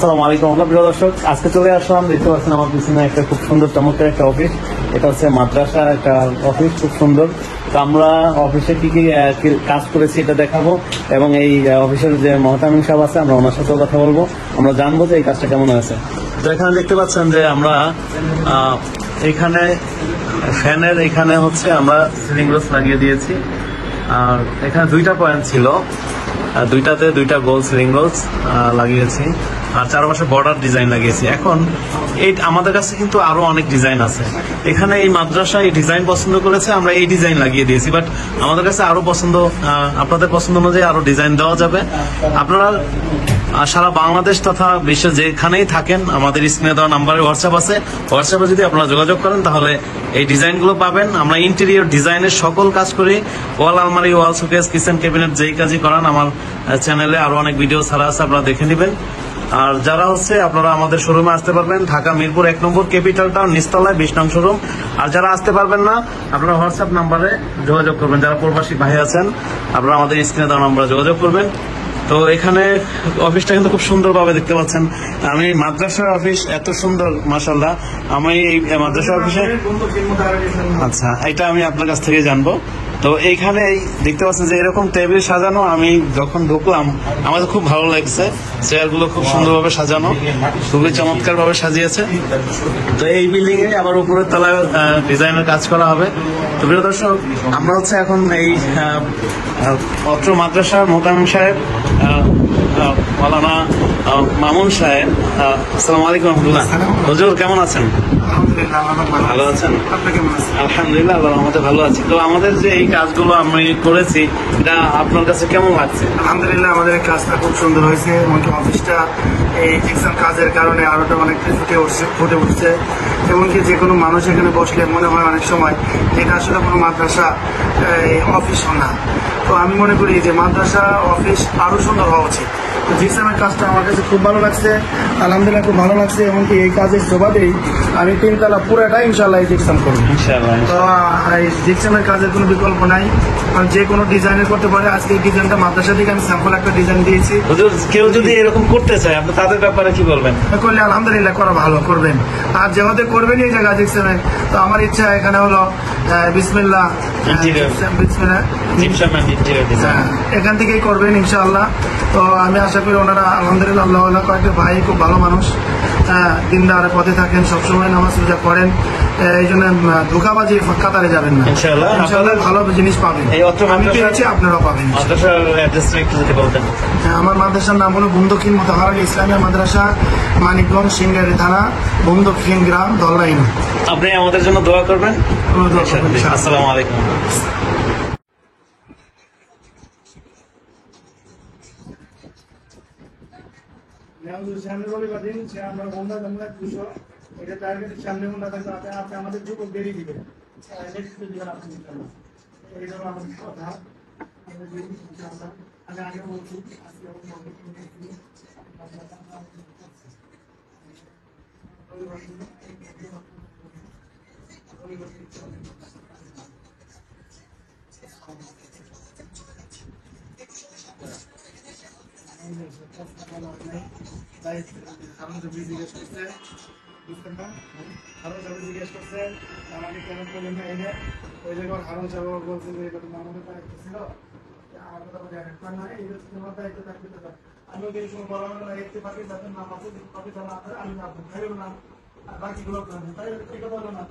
আসসালামু আলাইকুম প্রিয় দর্শক, আজকে চলে আসলাম। দেখতে পাচ্ছেন আমার পিছনে একটা খুব সুন্দর চমৎকার একটা অফিস। এটা হচ্ছে মাদ্রাসা একটা অফিস, খুব সুন্দর। তো আমরা অফিসে কি কি কাজ করেছি এটা দেখাবো, এবং এই অফিসের যে মহতামিম সাহেব আছে আমরা ওনার সাথেও কথা বলবো, আমরা জানবো যে এই কাজটা কেমন হয়েছে। তো এখানে দেখতে পাচ্ছেন যে আমরা এখানে ফ্যানের এখানে হচ্ছে আমরা সিলিং রোজ লাগিয়ে দিয়েছি। আর এখানে দুইটা পয়েন্ট ছিল, দুইটাতে দুইটা গোল সিলিং রোজ লাগিয়েছি, আর চারপাশে বর্ডার ডিজাইন লাগিয়েছি। এখন এই আমাদের কাছে কিন্তু আরো অনেক ডিজাইন আছে। এখানে এই মাদ্রাসা এই ডিজাইন পছন্দ করেছে, আমরা এই ডিজাইন লাগিয়ে দিয়েছি। বাট আমাদের কাছে আরো পছন্দ, আপনাদের পছন্দ অনুযায়ী আরো ডিজাইন দেওয়া যাবে। আপনারা সারা বাংলাদেশ তথা বিশ্বে যেখানেই থাকেন, আমাদের স্ক্রিনে দেওয়া নাম্বারে হোয়াটসঅ্যাপ আছে, হোয়াটসঅ্যাপে যদি আপনারা যোগাযোগ করেন তাহলে এই ডিজাইনগুলো পাবেন। আমরা ইন্টেরিয়র ডিজাইনের সকল কাজ করি, ওয়াল আলমারি, ওয়াল শোকেস, কিচেন ক্যাবিনেট, যেই কাজই করান আমার চ্যানেলে আরো অনেক ভিডিও ছাড়া আছে, আপনারা দেখে নেবেন। আর যারা হচ্ছে আপনারা আমাদের শোরুমে আসতে পারবেন, ঢাকা মিরপুর 1 নম্বর ক্যাপিটাল টাউন, নিচতলায় 20 নং শোরুম। আর যারা আসতে পারবেন না, আপনারা হোয়াটসঅ্যাপ নাম্বারে যোগাযোগ করবেন। যারা প্রবাসী ভাই আছেন, আপনারা আমাদের স্ক্রিনে দেওয়া নাম্বারে যোগাযোগ করবেন। তো এখানে অফিসটা কিন্তু খুব সুন্দরভাবে দেখতে পাচ্ছেন। আমি মাদ্রাসার অফিস এত সুন্দর, মাশাআল্লাহ। আমি এই মাদ্রাসা অফিসে, আচ্ছা, এটা আমি আপনার কাছ থেকে জানবো। তো এইখানে দেখতে পাচ্ছেন যে এরকম টেবিল সাজানো, আমি যখন ঢুকলাম আমাদের খুব ভালো লাগছে। চেয়ারগুলো খুব সুন্দরভাবে সাজানো, খুবই চমৎকার ভাবে সাজিয়েছে। তো এই বিল্ডিং এ আবার উপরের তলায় ডিজাইনের কাজ করা হবে। তো প্রিয় দর্শক, আমরা হচ্ছে এখন এই অত্র মাদ্রাসার মোহতামিম সাহেব, মাওলানা মামুন সাহেব, আসসালামু আলাইকুম রহমতুল্লাহ। হুজুর কেমন আছেন? ভালো আছেন? আলহামদুলিল্লাহ, আল্লাহর রহমতে ভালো আছি। তো আমাদের যে এই কাজগুলো আমি করেছি, এটা আপনার কাছে কেমন লাগছে? আলহামদুলিল্লাহ, আমাদের এই কাজটা খুব সুন্দর হয়েছে। এমনকি অফিসটা এই জিপসাম কাজের কারণে আরোটা অনেকটা ফুটে উঠছে। এমনকি যে কোনো মানুষ এখানে বসলে মনে হয় অনেক সময় এটা আসলে কোনো মাদ্রাসা অফিসও না। তো আমি মনে করি যে মাদ্রাসা অফিস আরো সুন্দর হওয়া উচিত। তো জিপসামের কাজটা আমার কাছে খুব ভালো লাগছে, আলহামদুলিল্লাহ খুব ভালো লাগছে। এমনকি এই কাজের জবাবেই আমি 3 তলা পুরোটা ইনশাল্লাহ জিপসাম করবো। তো এই জিপসামের কাজের কোনো বিকল্প নাই, কারণ যে কোনো ডিজাইনের করতে পারে। আজকে এই ডিজাইনটা মাদ্রাসা থেকে আমি স্যাম্পল একটা ডিজাইন দিয়েছি। কেউ যদি এরকম করতে চায়, আপনি তাদের ব্যাপারে কি বলবেন? করলে আলহামদুলিল্লাহ করা ভালো, করবেন। আর যেভাবে করবেন এই জায়গা জিপসামের, তো আমার ইচ্ছা এখানে হলো বিসমিল্লাহ, এখান থেকেই করবেন ইনশাআল্লাহ। তো আমি আশা করি ওনারা আলহামদুলিল্লাহ, আল্লাহ কয়েকটা ভাই খুব ভালো মানুষ, দিনদার পথে থাকেন, সবসময় নামাজ রোজা করেন। এই জন্য ধোঁকাবাজি কাতারে যাবেন না, ইনশাআল্লাহ ভালো জিনিস পাবেন। আমি পেয়েছি, আপনারাও পাবেন। আমার মাদ্রাসার নাম হলো বন্দক্ষিণ মোতাহারুল ইসলামিয়া মাদ্রাসা, মানিকগঞ্জ, সিংগাইর থানা, বন্দক্ষিণ গ্রাম, ধল্লাইন। আপনি আমাদের জন্য দোয়া করবেন। আসসালামু আলাইকুম। আপনি আমাদের যুবক বেরিয়ে দিবেন, এই জন্য আমাদের কথা। আমি আগে বলছি জিজ্ঞেস করছে, বুঝতেন না, হারুন সাহেব জিজ্ঞেস করছে আমাকে কেন করলেন না এনে। ওই জায়গায় হারুন সাহেব বলছে যে এটা আমাদের দায়িত্ব ছিল, আমার কথা বলে না, এই তোমার দায়িত্ব থাকতে পারে। আমিও কিন্তু কোনো বলা হলো না, একটি পাখি যাতে না পাখি পাখি না, আমি না খাইব না, আর বাকিগুলো তাই ঠিক কথা হলো না।